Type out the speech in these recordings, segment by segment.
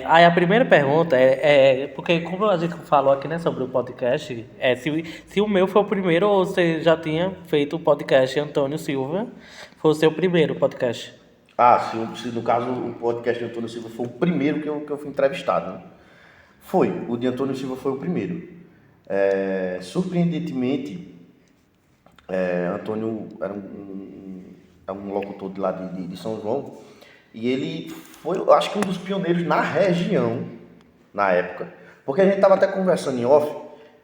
Aí a primeira pergunta porque como a gente falou aqui, né, sobre o podcast, se o meu foi o primeiro ou você já tinha feito o podcast Antônio Silva, foi o seu primeiro podcast. Se no caso o podcast de Antônio Silva foi o primeiro que eu fui entrevistado, né? Foi, o de Antônio Silva foi o primeiro. Surpreendentemente, Antônio era um locutor de lá de São João, e ele foi, eu acho que um dos pioneiros na região, na época, porque a gente estava até conversando em off,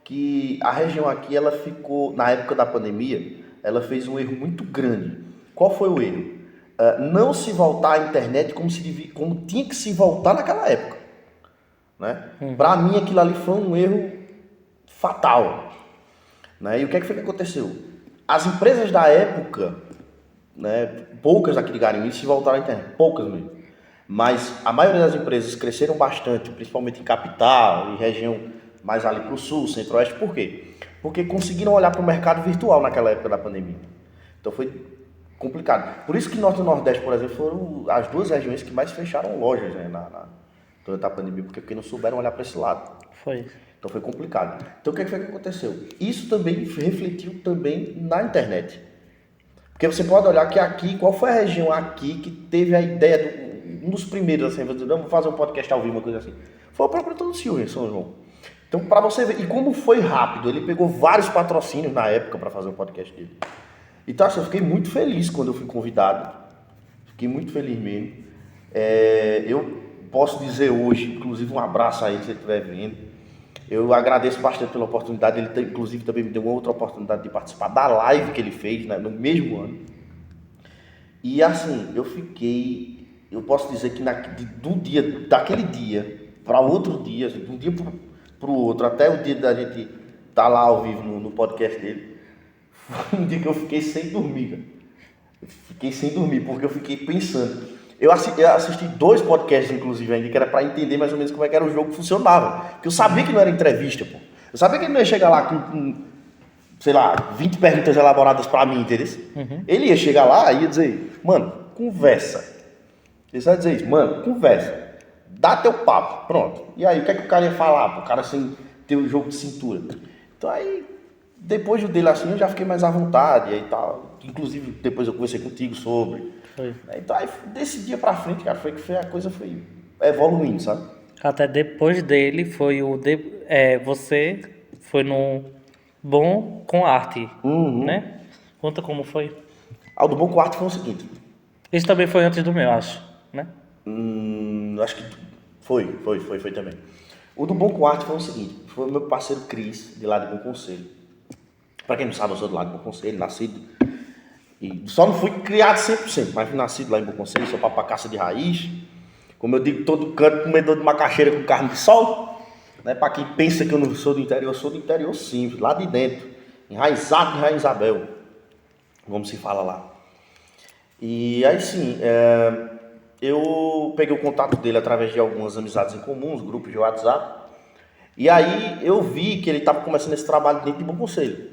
que a região aqui, ela ficou, na época da pandemia, ela fez um erro muito grande. Qual foi o erro? Não se voltar à internet como tinha que se voltar naquela época, né? Para mim, aquilo ali foi um erro fatal, né? E o que foi que aconteceu? As empresas da época, né, poucas aqui de Garanhuns se voltaram à internet, poucas mesmo. Mas a maioria das empresas cresceram bastante, principalmente em capital e região mais ali para o sul, centro-oeste. Por quê? Porque conseguiram olhar para o mercado virtual naquela época da pandemia. Então foi complicado. Por isso que Norte e Nordeste, por exemplo, foram as duas regiões que mais fecharam lojas, né, durante a pandemia, porque não souberam olhar para esse lado. Foi. Então foi complicado. Então o que foi que aconteceu? Isso também refletiu também na internet. Porque você pode olhar que aqui, qual foi a região aqui que teve a ideia, um dos primeiros, assim, vamos fazer um podcast ao vivo, uma coisa assim. Foi o próprio Antônio Silva em São João. Então, para você ver, e como foi rápido, ele pegou vários patrocínios na época para fazer o podcast dele. Então, assim, eu fiquei muito feliz quando eu fui convidado. Fiquei muito feliz mesmo. Eu posso dizer hoje, inclusive um abraço a ele se ele estiver vendo. Eu agradeço bastante pela oportunidade. Ele, inclusive, também me deu uma outra oportunidade de participar da live que ele fez, né, no mesmo ano. E assim, eu posso dizer que daquele dia para outro dia, assim, de um dia para o outro, até o dia da gente estar lá ao vivo no podcast dele, foi um dia que eu fiquei sem dormir, cara. Eu fiquei sem dormir, porque eu fiquei pensando. Eu assisti 2 podcasts, inclusive, ainda, que era para entender mais ou menos como é que era o jogo que funcionava. Porque eu sabia que não era entrevista, pô. Eu sabia que ele não ia chegar lá com sei lá, 20 perguntas elaboradas para mim, entendeu? Ele ia chegar lá e ia dizer, mano, conversa. Ele só ia dizer isso, mano, conversa. Dá teu papo, pronto. E aí, o que é que o cara ia falar? O cara sem ter o jogo de cintura. Então aí, depois do dele assim, eu já fiquei mais à vontade e tal. Inclusive, depois eu conversei contigo sobre. Foi. Então aí, desse dia pra frente, cara, a coisa foi evoluindo, sabe? Até depois dele foi você foi no Bom com Arte, né? Conta como foi. O do Bom Quarto foi o seguinte. Isso também foi antes do meu, acho, né? Acho que foi também. O do Bom Quarto foi o seguinte, foi o meu parceiro Cris, de lá de Bom Conselho. Pra quem não sabe, eu sou do lado de Bom Conselho, nascido. E só não fui criado 100%, mas fui nascido lá em Bom Conselho, sou papacaça de raiz. Como eu digo, todo canto comedor de macaxeira com carne de sol. Né? Pra quem pensa que eu não sou do interior, eu sou do interior sim, lá de dentro. Enraizado em Rainha Isabel, como se fala lá. E aí sim, eu peguei o contato dele através de algumas amizades em comuns, grupos de WhatsApp. E aí eu vi que ele estava começando esse trabalho dentro de Bom Conselho,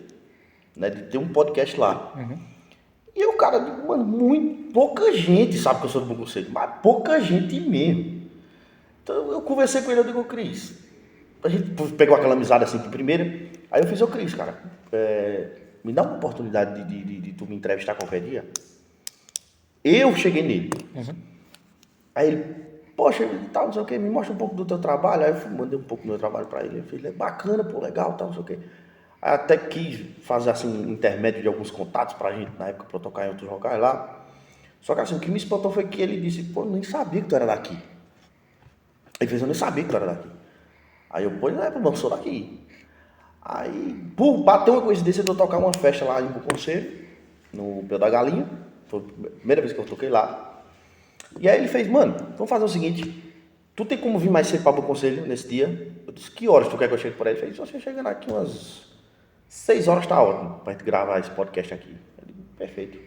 né, de ter um podcast lá. E o cara, mano, muito pouca gente sabe que eu sou do Bom Conselho, mas pouca gente mesmo. Então eu conversei com ele, eu digo, Cris, a gente pegou aquela amizade assim de primeira, aí eu fiz, Cris, cara, me dá uma oportunidade de tu me entrevistar qualquer dia. Eu cheguei nele. Aí ele, poxa, e tal, não sei o que, me mostra um pouco do teu trabalho. Aí eu mandei um pouco do meu trabalho pra ele. Ele fez, bacana, pô, legal, tal, não sei o que. Aí até quis fazer assim um intermédio de alguns contatos pra gente, na época, pra eu tocar em outros locais lá. Só que assim, o que me espantou foi que ele disse, pô, eu nem sabia que tu era daqui. Ele fez, eu nem sabia que tu era daqui. Aí eu, pô, não é, eu sou daqui. Aí, pô, bateu uma coincidência de eu tocar uma festa lá em Bom Conselho, no Pé da Galinha. Foi a primeira vez que eu toquei lá. E aí ele fez, mano, vamos fazer o seguinte, tu tem como vir mais cedo para o conselho nesse dia? Eu disse, que horas tu quer que eu chegue por aí? Ele fez, se você chegando aqui umas 6 horas tá ótimo pra gente gravar esse podcast aqui. Eu digo, perfeito.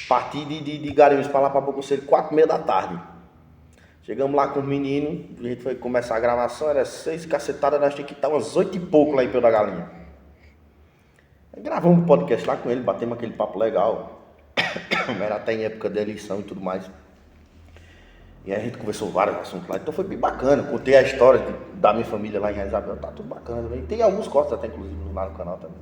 Parti de Garanhuns para lá para o conselho 4h30 da tarde. Chegamos lá com os meninos, a gente foi começar a gravação, era 6 cacetadas, nós tínhamos que estar umas 8 e pouco lá em Pé da Galinha. Aí gravamos um podcast lá com ele, batemos aquele papo legal. Era até em época de eleição e tudo mais. E aí a gente conversou vários assuntos lá, então foi bem bacana. Contei a história da minha família lá em Isabel, tá tudo bacana. E tem alguns cortes até, inclusive, lá no canal também.